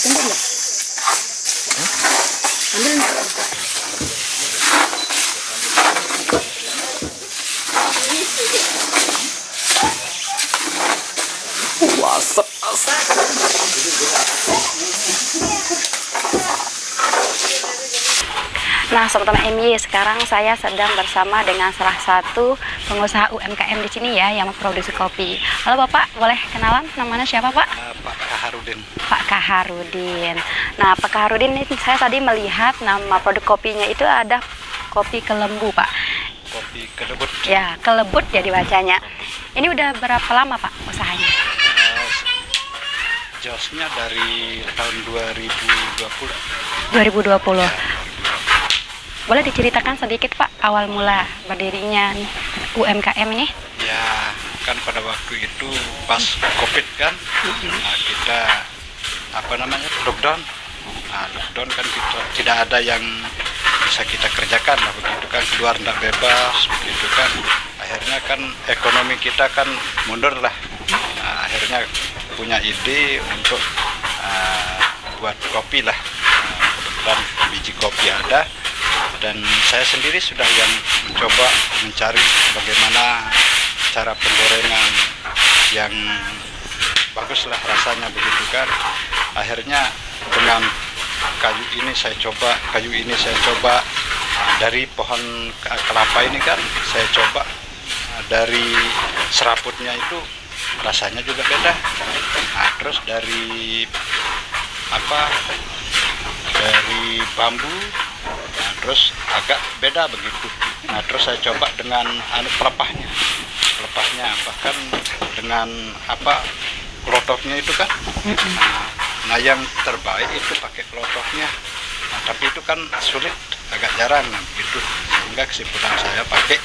Ambil enggak? Ambil enggak? Wah, asap. Nah, Sobat MY, sekarang saya sedang bersama dengan salah satu pengusaha UMKM di sini ya, yang memproduksi kopi. Halo Bapak, boleh kenalan? Namanya siapa Pak? Pak Kaharudin. Pak Kaharudin. Nah, Pak Kaharudin, ini saya tadi melihat nama produk kopinya itu ada kopi kelembu Pak. Kopi kelebut. Ya, kelebut ya dibacanya. Ini udah berapa lama Pak usahanya? Josnya dari tahun 2020. 2020. Boleh diceritakan sedikit Pak awal mula berdirinya nih UMKM ini? Ya, kan pada waktu itu pas COVID kan, nah, kita lockdown. Nah, lockdown kan kita tidak ada yang bisa kita kerjakan lah, begitu kan, keluar tidak bebas begitu kan. Akhirnya kan ekonomi kita kan mundur lah. Nah, akhirnya punya ide untuk buat kopi lah. Kebetulan biji kopi ada. Dan saya sendiri sudah yang mencoba mencari bagaimana cara penggorengan yang bagus lah rasanya begitu kan. Akhirnya dengan kayu ini saya coba dari pohon kelapa ini kan saya coba dari seraputnya itu rasanya juga beda. Nah, terus dari bambu, nah, terus agak beda begitu. Nah, terus saya coba dengan pelepahnya bahkan dengan kelotoknya itu kan. Nah, yang terbaik itu pakai kelotoknya. Nah, tapi itu kan sulit, agak jarang gitu. Sehingga kesimpulan saya pakai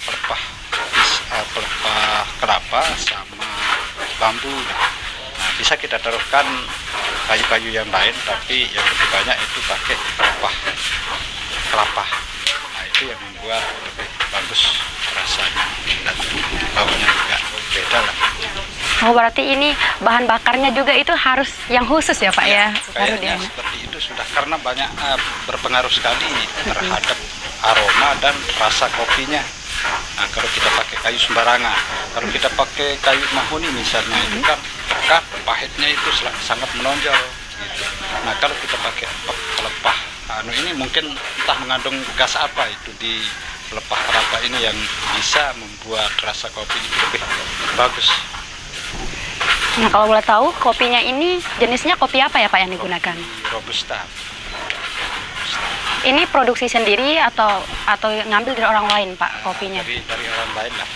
pelepah kelapa sama bambu. Nah, bisa kita taruhkan kayu-kayu yang lain, tapi yang lebih banyak itu pakai kelapa. Nah, itu yang membuat lebih bagus rasanya dan baunya juga beda lah. Oh, berarti ini bahan bakarnya juga itu harus yang khusus ya Pak ya? Kayaknya seperti itu sudah, karena banyak berpengaruh sekali terhadap aroma dan rasa kopinya. Nah, kalau kita pakai kayu sembarangan, kalau kita pakai kayu mahoni misalnya, itu kan pekat, pahitnya itu sangat menonjol gitu. Nah, kalau kita pakai pelepah ini mungkin entah mengandung gas apa itu di pelepah kelapa ini yang bisa membuat rasa kopi itu lebih bagus. Nah, kalau boleh tahu kopinya ini jenisnya kopi apa ya Pak yang digunakan? Kopi Robusta. Ini produksi sendiri atau ngambil dari orang lain Pak kopinya? Dari orang lain lah.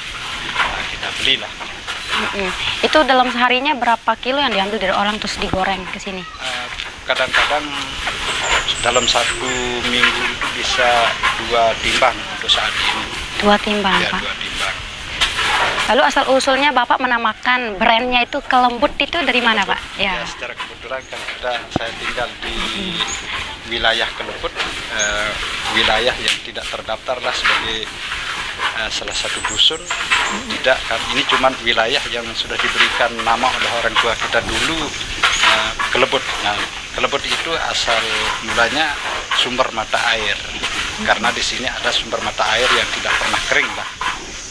Nah, kita beli lah. Itu dalam seharinya berapa kilo yang diambil dari orang terus digoreng ke sini? Kadang-kadang dalam 1 minggu itu bisa 2 timbang untuk saat ini. 2 timbang Ya, Pak? 2 timbang. Lalu asal-usulnya Bapak menamakan brandnya itu Kelembut itu dari mana Pak? Ya, secara kebetulan kan saya tinggal di wilayah Kelembut, wilayah yang tidak terdaftar lah sebagai salah satu dusun. Tidak kan, ini cuma wilayah yang sudah diberikan nama oleh orang tua kita dulu, Kelebut. Nah, Kelebut itu asal mulanya sumber mata air, karena di sini ada sumber mata air yang tidak pernah kering lah.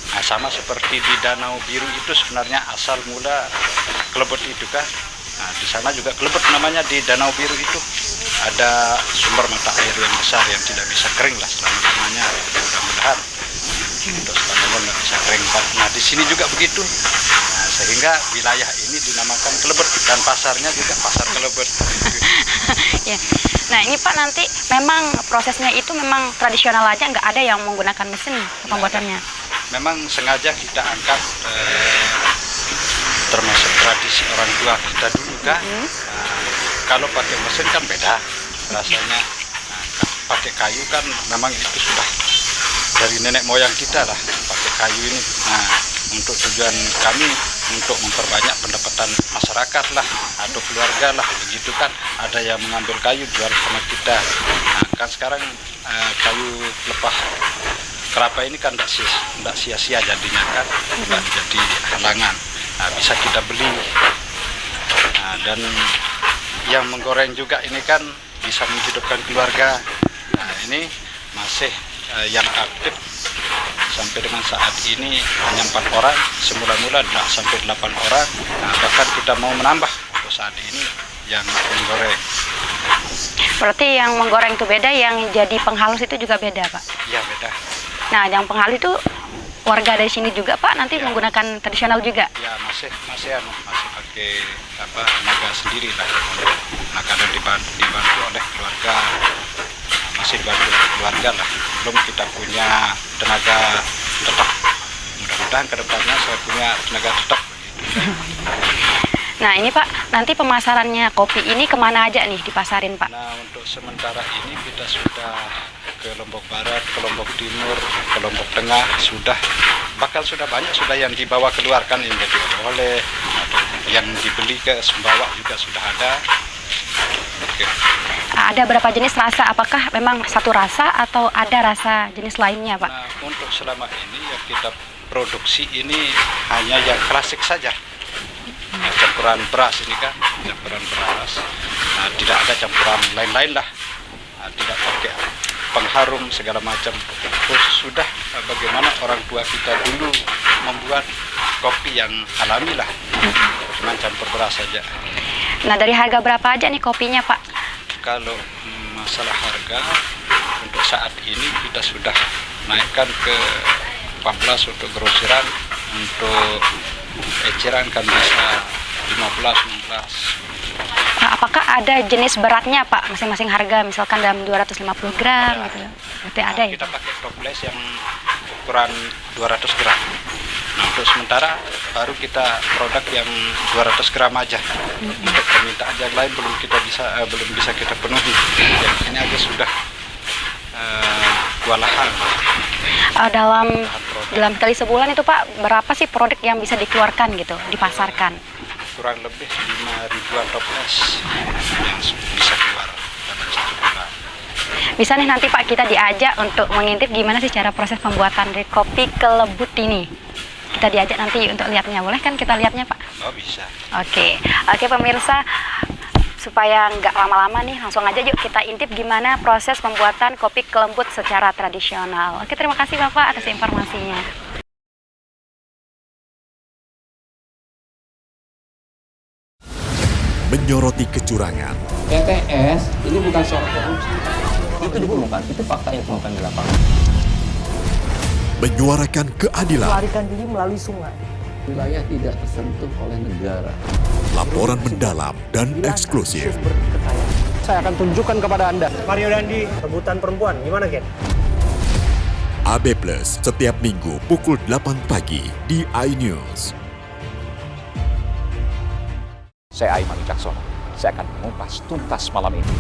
Nah, sama seperti di Danau Biru itu sebenarnya asal mula Kelebut itu kan. Nah, di sana juga Kelebut namanya, di Danau Biru itu ada sumber mata air yang besar yang tidak bisa kering lah selama-lamanya. Mudah-mudahan untuk selamanya nggak bisa kering. Nah, di sini juga begitu. Nah, sehingga wilayah ini dinamakan Kelebut dan pasarnya juga pasar Kelebut. Ya. Nah, ini Pak, nanti memang prosesnya itu memang tradisional aja, nggak ada yang menggunakan mesin pembuatannya? Memang sengaja kita angkat termasuk tradisi orang tua kita dulu kan. Kalau pakai mesin kan beda rasanya. Nah, pakai kayu kan memang itu sudah dari nenek moyang kita lah, pakai kayu ini. Nah, untuk tujuan kami untuk memperbanyak pendapatan masyarakat lah atau keluarga lah begitu kan. Ada yang mengambil kayu jual sama kita. Nah, kan sekarang kayu pelepah kelapa ini kan tidak sia-sia jadinya kan, tidak jadi halangan. Nah, bisa kita beli. Nah, dan yang menggoreng juga ini kan bisa menghidupkan keluarga. Nah ini masih yang aktif sampai dengan saat ini hanya 4 orang, semula-mula sampai 8 orang. Nah, bahkan kita mau menambah untuk saat ini yang menggoreng. Berarti yang menggoreng itu beda, yang jadi penghalus itu juga beda, Pak? Iya beda. Nah, yang penghalus itu warga dari sini juga, Pak, nanti Ya. menggunakan tradisional juga? Ya masih pakai tenaga sendiri lah. Nah kadang dibantu oleh keluarga, masih dibantu oleh keluarga lah. Belum kita punya tenaga tetap. Mudah-mudahan kedepannya saya punya tenaga tetap. Nah, ini Pak, nanti pemasarannya kopi ini kemana aja nih dipasarin, Pak? Nah untuk sementara ini kita sudah ke Lombok Barat, ke Lombok Timur, ke Lombok Tengah bahkan sudah banyak yang dibawa keluar kan, yang jadi oleh atau yang dibeli ke Sumbawa juga sudah ada. Oke. Ada berapa jenis rasa? Apakah memang satu rasa atau ada rasa jenis lainnya, Pak? Nah untuk selama ini yang kita produksi ini hanya yang klasik saja. Nah, campuran beras ini kan, campuran beras. Nah, tidak ada campuran lain-lain lah. Nah, tidak pakai pengharum segala macam. Terus sudah bagaimana orang tua kita dulu membuat kopi yang alami lah, cuma campur beras saja. Nah, dari harga berapa aja nih kopinya, Pak? Kalau masalah harga untuk saat ini kita sudah naikkan ke 14 untuk grosiran, untuk eceran kan bisa 15-16. Nah, apakah ada jenis beratnya, Pak? Masing-masing harga, misalkan dalam 250 gram gitu. Berarti ada ya? Kita pakai toples yang ukuran 200 gram. Nah, untuk sementara baru kita produk yang 200 gram aja. Untuk permintaan yang lain belum bisa kita penuhi. Yang ini aja sudah kewalahan. Dalam kali sebulan itu, Pak, berapa sih produk yang bisa dikeluarkan gitu, dipasarkan? Kurang lebih 5 ribuan toples yang bisa keluar dalam 1 bulan. Bisa nih nanti, Pak, kita diajak untuk mengintip gimana sih cara proses pembuatan dari kopi kelebut ini. Kita diajak nanti untuk lihatnya, boleh kan kita lihatnya, Pak? Oh bisa. Oke, pemirsa, supaya nggak lama-lama nih, langsung aja yuk kita intip gimana proses pembuatan kopi kelembut secara tradisional. Oke, terima kasih Bapak atas informasinya. Menyoroti kecurangan, PTS ini bukan soal korupsi. Itu ditemukan, itu fakta yang ditemukan di lapangan. menyuarakan keadilan, melarikan diri melalui sungai. Wilayah tidak tersentuh oleh negara. laporan mendalam dan eksklusif. Saya akan tunjukkan kepada Anda. Mario Dandi, rebutan perempuan. Gimana, Ken? AB Plus setiap minggu pukul 8 pagi di iNews. Saya Aiman Wicaksono. Saya akan mengupas tuntas malam ini.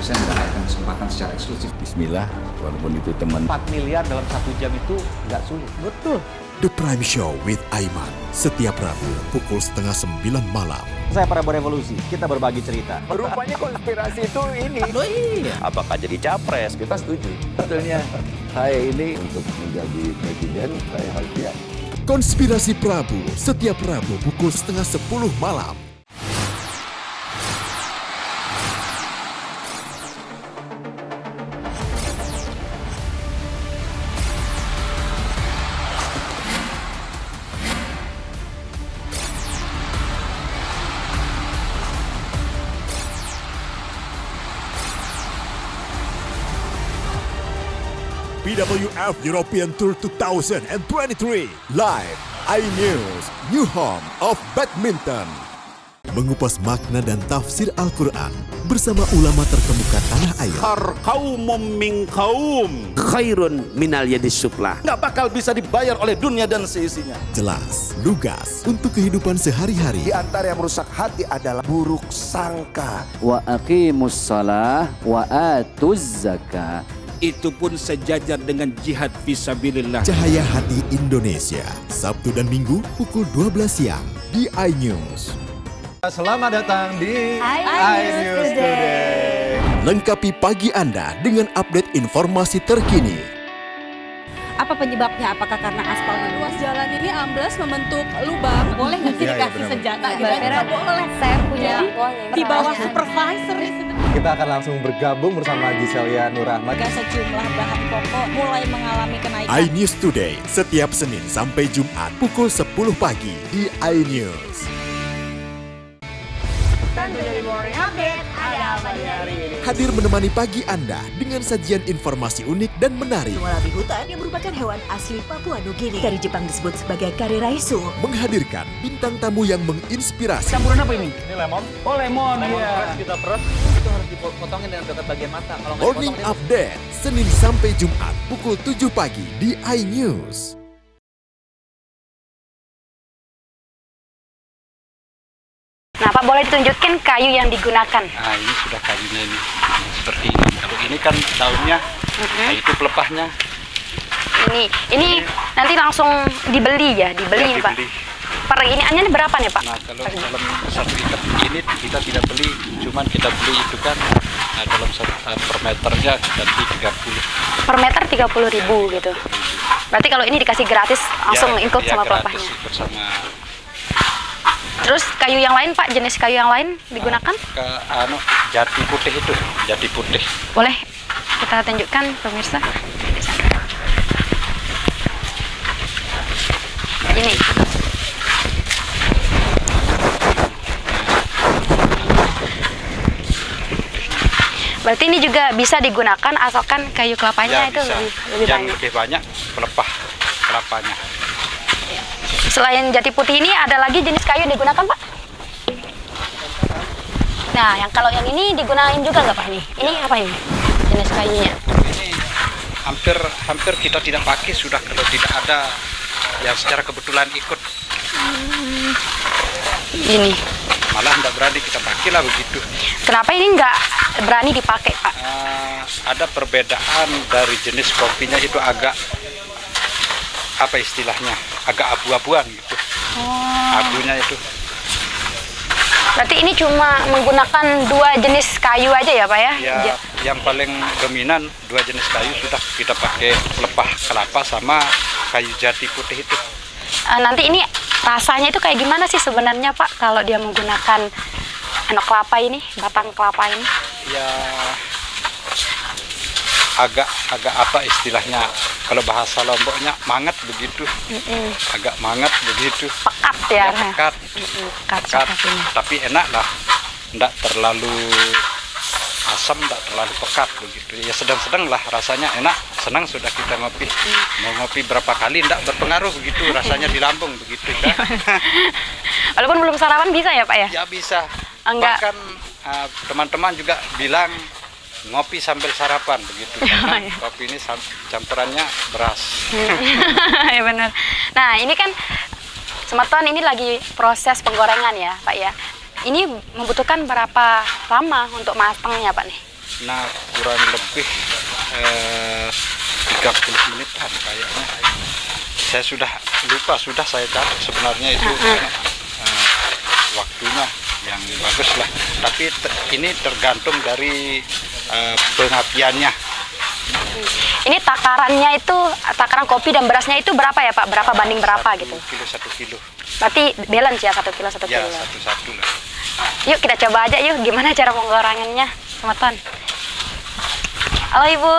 Saya mendapatkan kesempatan secara eksklusif. Bismillah, walaupun itu teman. 4 miliar dalam 1 jam itu nggak sulit. Betul. The Prime Show with Aiman setiap Rabu pukul 8:30 malam. Saya Prabowo Revolusi, kita berbagi cerita. Rupanya konspirasi itu ini. Oh iya. Apakah jadi capres? Kita setuju. Sebetulnya saya ini untuk menjadi presiden, saya harus siap. Konspirasi Prabu setiap Rabu pukul 9:30 malam. BWF European Tour 2023 live iNews, new home of badminton. Mengupas makna dan tafsir Al-Quran bersama ulama terkemuka tanah air. Kaumum min kaum khairun minal yadis suflah. Nggak bakal bisa dibayar oleh dunia dan seisinya. Jelas, lugas untuk kehidupan sehari-hari. Di antara yang merusak hati adalah buruk sangka. Wa aqimus shalah wa atuz zakah. Itu pun sejajar dengan jihad fisabilillah. Cahaya Hati Indonesia, Sabtu dan Minggu pukul 12 siang di iNews. Selamat datang di iNews Today. Lengkapi pagi Anda dengan update informasi terkini. Apa penyebabnya? Apakah karena aspalnya luas? pembatas jalan ini ambles membentuk lubang. Boleh nggak sih dikasih senjata gitu? Nggak boleh. Saya punya Di bawah supervisor ya. Kita akan langsung bergabung bersama Giselia Nur Rahmat. Sejumlah bahan pokok mulai mengalami kenaikan. iNews Today, setiap Senin sampai Jumat pukul 10 pagi di iNews. Hadir menemani pagi Anda dengan sajian informasi unik dan menarik. Wallaby hutan yang merupakan hewan asli Papua Nugini. Dari Jepang disebut sebagai kariraisu. Menghadirkan bintang tamu yang menginspirasi. Campuran apa ini? Ini lemon. Oh, lemon. Iya. Kita peras. Itu harus dipotongin dengan dekat bagian mata. Kalau nggak Morning dipotong, Update, Senin sampai Jumat pukul 7 pagi di iNews. Nah, Pak, boleh ditunjukkan kayu yang digunakan? Nah, ini sudah kayunya ini seperti ini. Kalau ini kan daunnya, nah itu pelepahnya. Ini nanti langsung dibeli ya, dibeli, Ya, Pak. dibeli. Per iniannya berapa nih, Pak? Nah, kalau dalam satu ikat ini kita tidak beli, cuman kita beli itu kan dalam per meternya kita beli 30. Per meter 30.000 gitu. Berarti kalau ini dikasih gratis langsung include sama pelepahnya. Bersama. Terus kayu yang lain, Pak, jenis kayu yang lain digunakan? Jati putih itu, jati putih. Boleh kita tunjukkan pemirsa. Ini. Berarti ini juga bisa digunakan asalkan kayu kelapanya Ya, itu bisa. lebih Yang banyak. lebih banyak pelepah kelapanya. Selain jati putih ini ada lagi jenis kayu yang digunakan, Pak? Nah, kalau yang ini digunakan juga nggak, Pak? Ini apa ini? Jenis kayunya? Ini hampir kita tidak pakai sudah kalau tidak ada yang secara kebetulan ikut. Ini. Malah nggak berani kita pakai lah begitu. Kenapa ini nggak berani dipakai, Pak? Ada perbedaan dari jenis kopinya itu agak apa istilahnya? Agak abu-abuan gitu. Abunya itu. Berarti ini cuma menggunakan 2 jenis kayu aja ya, Pak ya? Ya, yang paling dominan 2 jenis kayu sudah kita pakai pelepah kelapa sama kayu jati putih itu. Nanti ini rasanya itu kayak gimana sih sebenarnya, Pak, kalau dia menggunakan kelapa ini, batang kelapa ini? Ya agak apa istilahnya, kalau bahasa Lomboknya mangat begitu. Agak mangat begitu. Pekat ya? Pekat. Pekat. Tapi enak lah, enggak terlalu asam, enggak terlalu pekat begitu. Ya sedang-sedang lah rasanya, enak, senang sudah kita ngopi. Mau ngopi berapa kali enggak berpengaruh begitu rasanya di lambung begitu kan. Walaupun belum sarapan bisa ya, Pak ya? Ya bisa. Enggak. Bahkan teman-teman juga bilang ngopi sambil sarapan begitu, karena kopi ini campurannya beras. Ya benar. Nah, ini kan semeton ini lagi proses penggorengan ya, Pak ya. Ini membutuhkan berapa lama untuk matangnya, Pak nih? Nah, kurang lebih 30 menitan kayaknya. Saya sudah lupa, sudah saya catat sebenarnya itu waktunya yang bagus lah. Tapi ini tergantung dari pengapiannya. Ini takarannya itu, takaran kopi dan berasnya itu berapa ya, Pak? Berapa banding berapa gitu? 1 kilo. Berarti balance ya, 1 kilo 1 Ya, kilo. satu lah. Yuk kita coba aja yuk, gimana cara penggorengannya, semeton. Halo Ibu,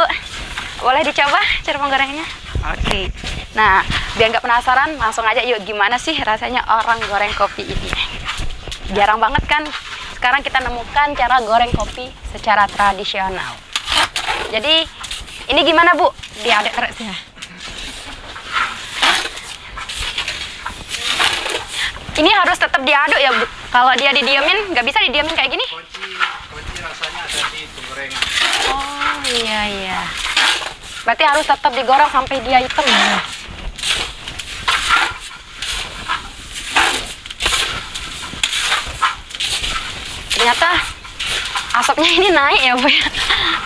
boleh dicoba cara penggorengannya? Oke. Nah, biar nggak penasaran, langsung aja yuk, gimana sih rasanya orang goreng kopi ini? Jarang banget kan, sekarang kita nemukan cara goreng kopi secara tradisional. Jadi, ini gimana Bu? Diaduk terus ya. Ini harus tetap diaduk ya Bu? Kalau dia didiemin, nggak bisa didiemin kayak gini? Kunci rasanya ada di penggorengan. Oh iya. Berarti harus tetap digoreng sampai dia hitam ya? Ternyata asapnya ini naik ya Bu ya?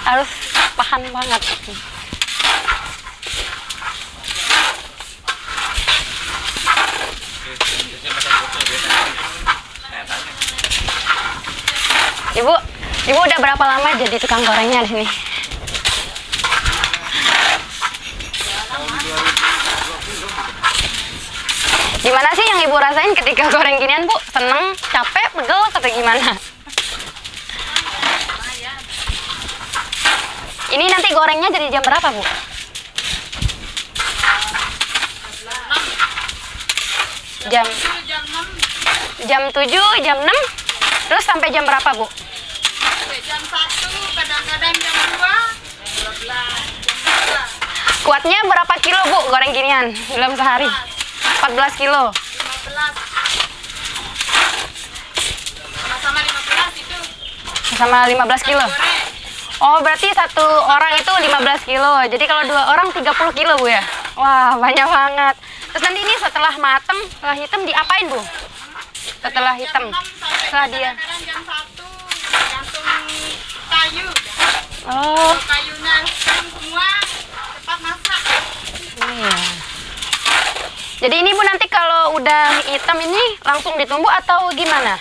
Harus tahan banget. Ibu udah berapa lama jadi tukang gorengnya di sini? Gimana sih yang Ibu rasain ketika goreng ginian, Bu? Seneng, capek, pegel, atau gimana? Ini nanti gorengnya jadi jam berapa, Bu? Jam 7, jam 6, terus sampai jam berapa, Bu? Sampai jam 1, kadang-kadang jam 2, jam 12. Kuatnya berapa kilo, Bu, goreng ginian dalam sehari? 14 kilo. 15. Sama-sama 15 itu. Sama 15 kilo. Oh, berarti satu orang itu 15 kilo. Jadi kalau 2 orang 30 kilo, Bu ya? Wah, banyak banget. Terus nanti ini setelah mateng, setelah hitam diapain, Bu? Setelah hitam, setelah dia. Jam 1, gantung kayu. Oh. Kayunya semua cepat masak. Iya. Jadi ini, Bu, nanti kalau udah hitam ini langsung ditumbuk atau gimana?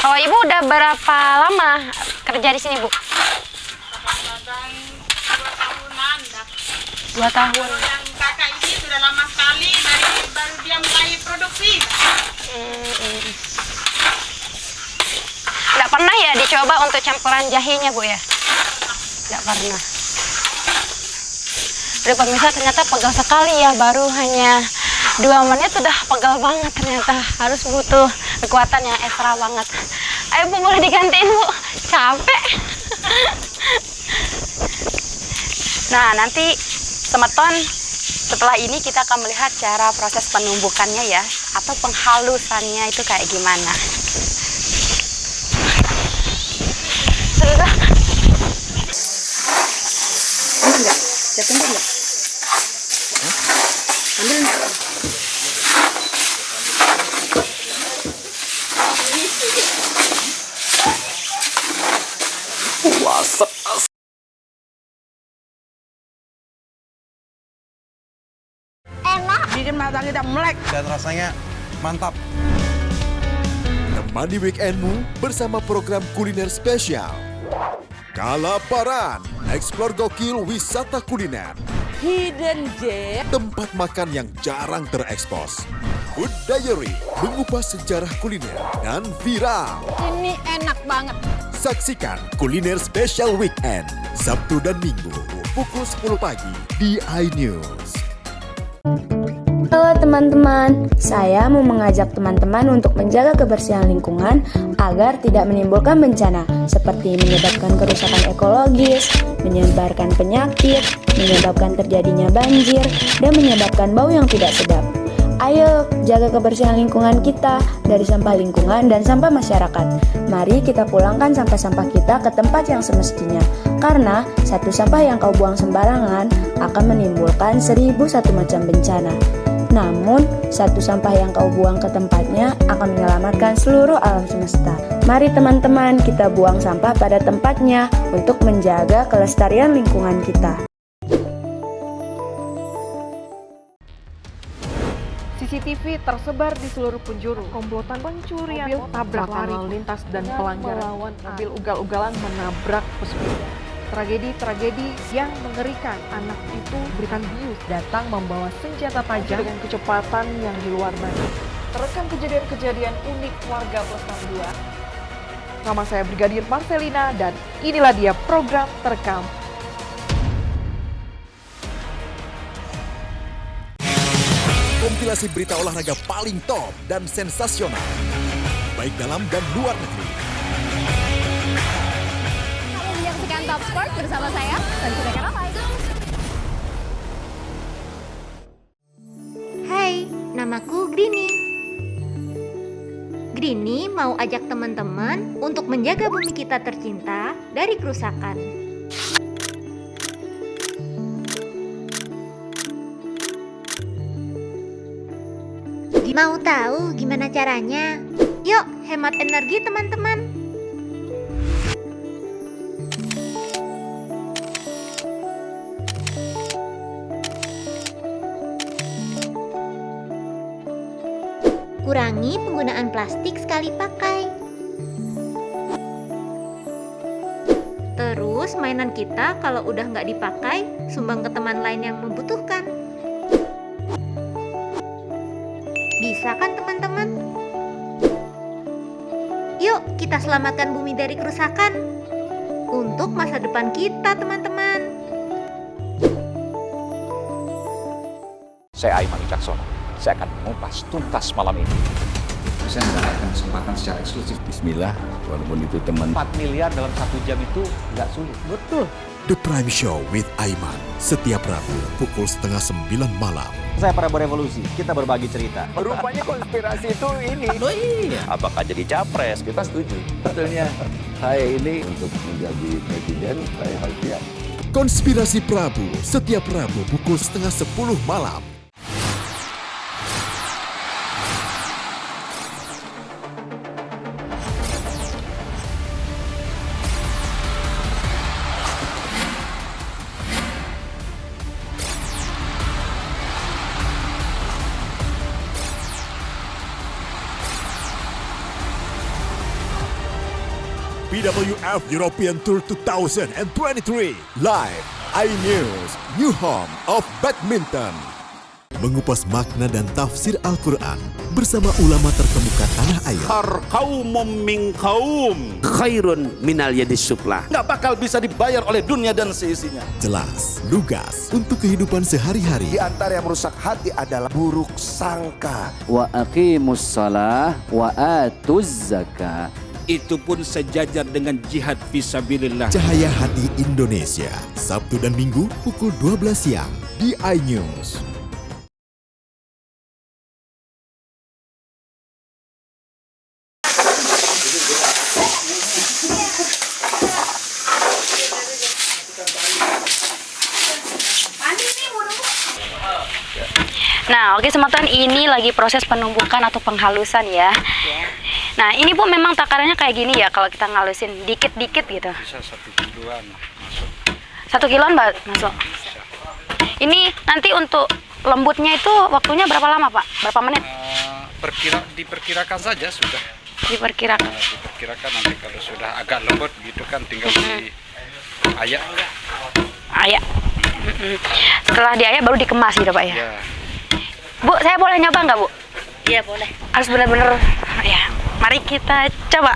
Kalau Ibu udah berapa lama kerja di sini, Bu? 2 tahun. Kalau yang kakak ini sudah lama sekali, dari baru dia mulai produksi. Nggak pernah ya dicoba untuk campuran jahenya, Bu ya? Nggak pernah. Aduh, pemirsa, ternyata pegal sekali ya, baru hanya 2 menit sudah pegal banget ternyata. Harus butuh kekuatan yang ekstra banget. Ayo, Bu, boleh digantiin, Bu? Capek. Nah, nanti semeton, setelah ini kita akan melihat cara proses penumbukannya ya, atau penghalusannya itu kayak gimana. Sudah. Ini enggak? Jatuh enggak? Ambil enggak? Enak, bikin mata kita melek dan rasanya mantap. Temani weekendmu bersama program kuliner spesial. Kalaparan, eksplor gokil wisata kuliner. Hidden Gem, Tempat makan yang jarang terekspos. Food Diary, mengupas sejarah kuliner dan viral. ini enak banget. Saksikan kuliner spesial weekend, Sabtu dan Minggu, pukul 10 pagi di iNews. Halo teman-teman, saya mau mengajak teman-teman untuk menjaga kebersihan lingkungan agar tidak menimbulkan bencana seperti menyebabkan kerusakan ekologis, menyebarkan penyakit, menyebabkan terjadinya banjir, dan menyebabkan bau yang tidak sedap. Ayo jaga kebersihan lingkungan kita dari sampah lingkungan dan sampah masyarakat. Mari kita pulangkan sampah-sampah kita ke tempat yang semestinya. Karena satu sampah yang kau buang sembarangan akan menimbulkan 1001 macam bencana. Namun, satu sampah yang kau buang ke tempatnya akan menyelamatkan seluruh alam semesta. Mari teman-teman, kita buang sampah pada tempatnya untuk menjaga kelestarian lingkungan kita. CCTV tersebar di seluruh penjuru. Komplotan pencurian mobil, tabrak lari lintas dan pelanggaran melawan mobil ugal-ugalan menabrak pesepeda. Tragedi-tragedi yang mengerikan. Anak itu berikan bius, datang membawa senjata tajam dengan kecepatan yang di luar batas. Terekam kejadian-kejadian unik warga Pelestar 2. Nama saya Brigadir Marcelina dan inilah dia program Terekam. Kompilasi berita olahraga paling top dan sensasional, baik dalam dan luar negeri. Kamu menyaksikan Top Sport bersama saya, Sanjina Karamai. Hai, namaku Grini. Grini mau ajak teman-teman untuk menjaga bumi kita tercinta dari kerusakan. Mau tahu gimana caranya? Yuk, hemat energi teman-teman. Kurangi penggunaan plastik sekali pakai. Terus mainan kita kalau udah nggak dipakai, sumbang ke teman lain yang membutuhkan. Bisa kan teman-teman? Yuk kita selamatkan bumi dari kerusakan untuk masa depan kita teman-teman. Saya Aiman Wicaksono. Saya akan mengupas tuntas malam ini. Saya mendapatkan kesempatan secara eksklusif. Bismillah, walaupun itu teman. 4 miliar dalam 1 jam itu nggak sulit. Betul. The Prime Show with Aiman. Setiap Rabu pukul 8:30 malam. Saya Prabowo Revolusi, kita berbagi cerita. Rupanya konspirasi itu ini. Oh iya. Apakah jadi capres? Kita setuju. Betulnya, saya ini untuk menjadi presiden, saya harus siap. Konspirasi Prabu setiap Rabu pukul 9:30 malam. BWF European Tour 2023 live iNews, new home of badminton. Mengupas makna dan tafsir Al-Quran bersama ulama terkemuka tanah air. Kaumum min kaum khairun minal yadis sufla. Nggak bakal bisa dibayar oleh dunia dan seisinya. Jelas, lugas untuk kehidupan sehari-hari. Di antara yang merusak hati adalah buruk sangka. Wa aqimus shalah wa atuz zakah. Itu pun sejajar dengan jihad fisabilillah. Cahaya Hati Indonesia, Sabtu dan Minggu pukul 12 siang di iNews. Nah, oke teman-teman, ini lagi proses penumbukan atau penghalusan ya. Nah, ini Bu memang takarannya kayak gini ya kalau kita ngalusin dikit-dikit gitu. Bisa 1 kiloan masuk. 1 kiloan masuk. Ini nanti untuk lembutnya itu waktunya berapa lama Pak? Berapa menit? Diperkirakan saja sudah. Diperkirakan. Diperkirakan nanti kalau sudah agak lembut gitu kan tinggal diayak. Ayak. Setelah diayak baru dikemas gitu Pak ya? Ya. Bu, saya boleh nyoba nggak Bu? Iya boleh. Harus benar-benar ya. Mari kita coba.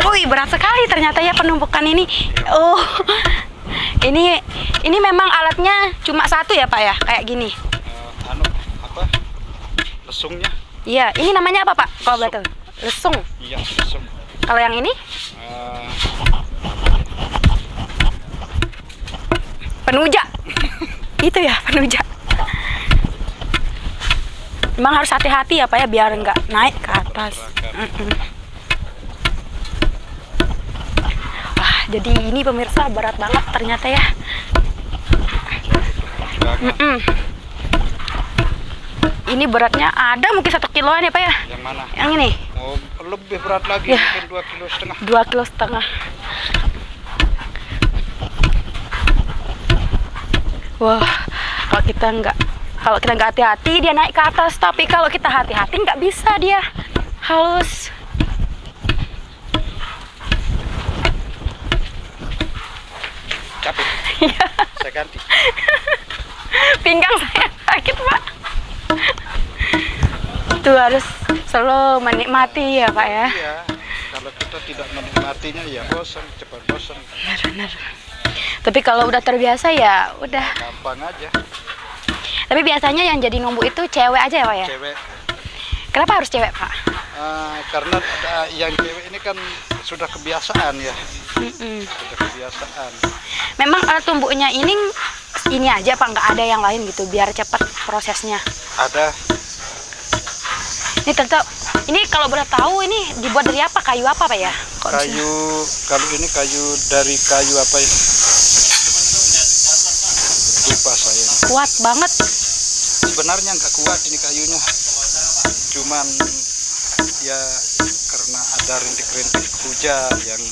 Wih, berat sekali ternyata ya penumpukan ini. Oh, ini memang alatnya cuma satu ya Pak ya, kayak gini. Lesungnya? Iya, ini namanya apa Pak? Kalau betul, lesung. Iya, lesung. Kalau yang ini? Penuja. Itu ya penuja. Memang harus hati-hati ya Pak ya biar nggak naik ke atas. Wah, jadi ini pemirsa berat banget ternyata ya. Ini beratnya ada mungkin 1 kiloan ya Pak ya? Yang mana? Yang ini? Oh, lebih berat lagi, ya. Mungkin 2,5 kilo. 2,5 kilo. Wah, kalau kita nggak hati-hati dia naik ke atas, tapi kalau kita hati-hati nggak bisa dia halus. Capek. Saya ganti. Pinggang saya sakit Pak. Itu harus selalu menikmati ya Pak ya. Iya, kalau kita tidak menikmatinya ya bosan, cepat bosan. Benar. Tapi kalau udah terbiasa ya udah. Gampang aja. Tapi biasanya yang jadi numbu itu cewek aja ya Pak ya? Cewek. Kenapa harus cewek Pak? Karena yang cewek ini kan sudah kebiasaan ya. Sudah kebiasaan. Memang alat tumbuknya ini aja Pak, nggak ada yang lain gitu biar cepat prosesnya? Ada. Ini tentu, ini kalau boleh tahu ini dibuat dari apa? Kayu apa Pak ya? Kayu, kalau ini kayu dari kayu apa ya? Lupa saya. Kuat banget. Sebenarnya nggak kuat ini kayunya, cuman ya karena ada rintik-rintik hujan yang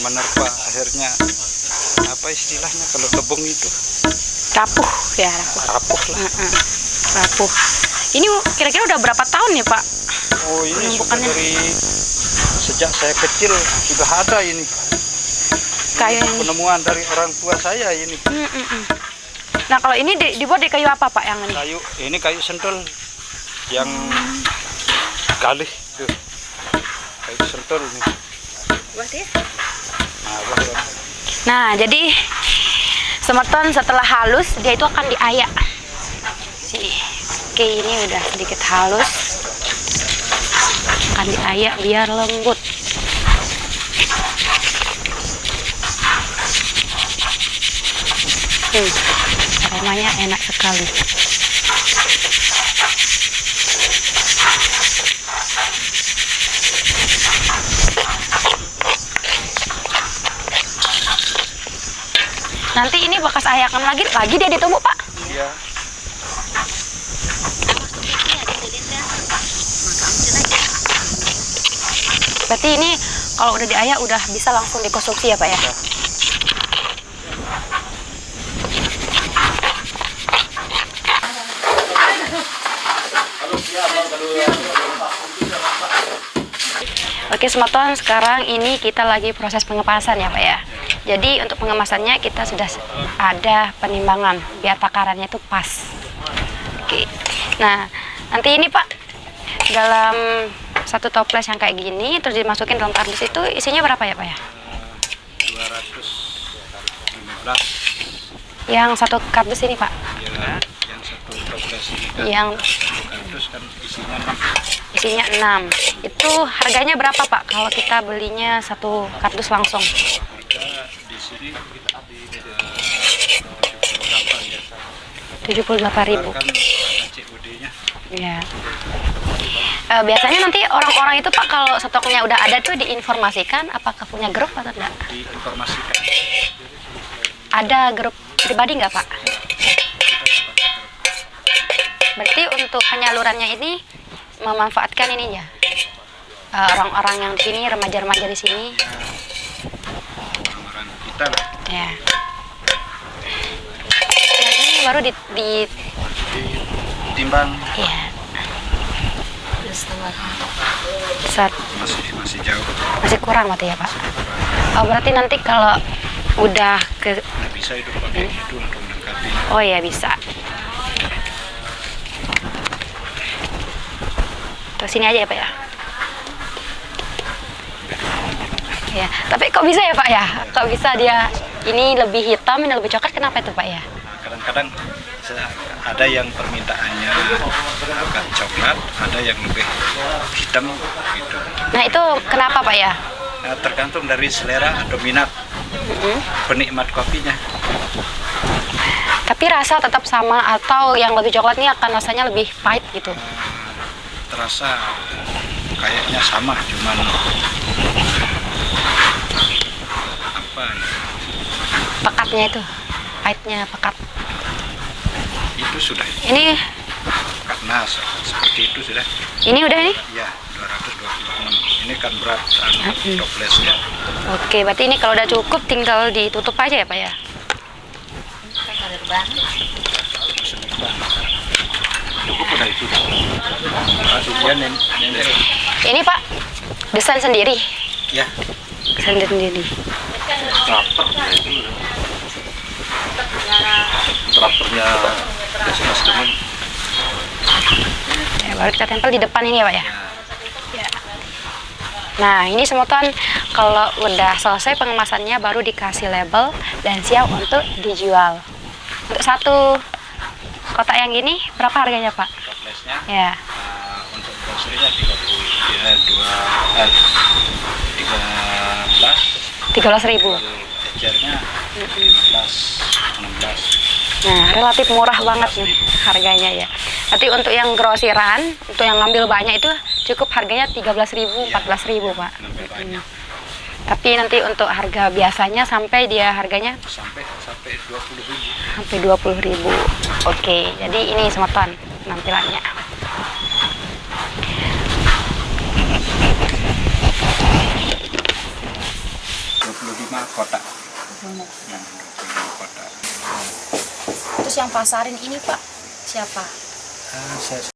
menerpa akhirnya apa istilahnya kalau lebong itu? Rapuh ya, rapuh lah. Rapuh. Ini kira-kira udah berapa tahun ya Pak? Oh ini sudah dari sejak saya kecil sudah ada ini. kayu yang... penemuan dari orang tua saya ini. Nah kalau ini dibuat di kayu apa Pak yang ini? Kayu sentul yang galih tuh. Kayu sentul ini. Nah jadi semeton setelah halus dia itu akan diayak. Oke, ini udah sedikit halus, akan diayak biar lembut. Aromanya enak sekali. Nanti ini bekas ayakan lagi dia ditumbuk Pak? Iya. Berarti ini kalau udah diayak udah bisa langsung dikonsumsi ya Pak ya? Oke semeton, sekarang ini kita lagi proses pengemasan ya Pak ya. Jadi untuk pengemasannya kita sudah ada penimbangan biar takarannya itu pas. Oke. Nah nanti ini Pak, dalam satu toples yang kayak gini terus dimasukin dalam kardus itu isinya berapa ya Pak ya? 215. Yang satu kardus ini Pak? Ya, yang satu toples ini kan yang satu kardus kan isinya 6. Itu harganya berapa Pak kalau kita belinya satu kardus langsung? Harga di sini kita di 78.000. Kan COD-nya. Ya. Biasanya nanti orang-orang itu Pak kalau stoknya udah ada tuh diinformasikan apakah punya grup atau enggak? Diinformasikan. Ada grup pribadi nggak Pak? Berarti untuk penyalurannya ini memanfaatkan ini ya, orang-orang yang di sini, remaja-remaja di sini. Orang-orang kita lah. Ya. Yang ini baru ditimbang. Iya. Besar. Masih jauh. Masih kurang berarti ya Pak? Oh berarti nanti kalau udah ke... Bisa hidup pakai itu untuk mendekati. Oh ya bisa. Terus sini aja ya Pak ya? Ya, tapi kok bisa ya Pak ya? Kok bisa dia ini lebih hitam, ini lebih coklat, kenapa itu Pak ya? Kadang-kadang ada yang permintaannya agak coklat, ada yang lebih hitam gitu. Nah itu kenapa Pak ya? Nah, tergantung dari selera atau minat penikmat kopinya. Tapi rasa tetap sama atau yang lebih coklat ini akan rasanya lebih pahit gitu? Terasa kayaknya sama, cuman apa ya? Pekatnya itu, pahitnya pekat. Itu sudah. Ini karena seperti itu sudah. Ini udah nih? Iya, 226. Ini kan berat toplesnya. Oke, berarti ini kalau udah cukup tinggal ditutup aja ya Pak ya? Cukup udah itu. Ini Pak, desain sendiri? Ya. Desain sendiri. Traktornya Mas Temen. Ya, baru kita tempel di depan ini ya Pak ya? Ya. Nah ini semeton kalau udah selesai pengemasannya baru dikasih label dan siap untuk dijual. Untuk satu kotak yang gini berapa harganya Pak? Toplesnya? Ya. Untuk brosurnya 13.000. Ecernya 15, 16. Nah relatif murah banget nih harganya ya. Nanti untuk yang grosiran, untuk yang ngambil banyak itu cukup harganya 13.000, 14.000 Pak. Tapi nanti untuk harga biasanya sampai dia harganya sampai 20.000. Sampai 20.000. Oke, jadi ini semeton tampilannya. Kotak. Terus yang pasarin ini Pak siapa? Saya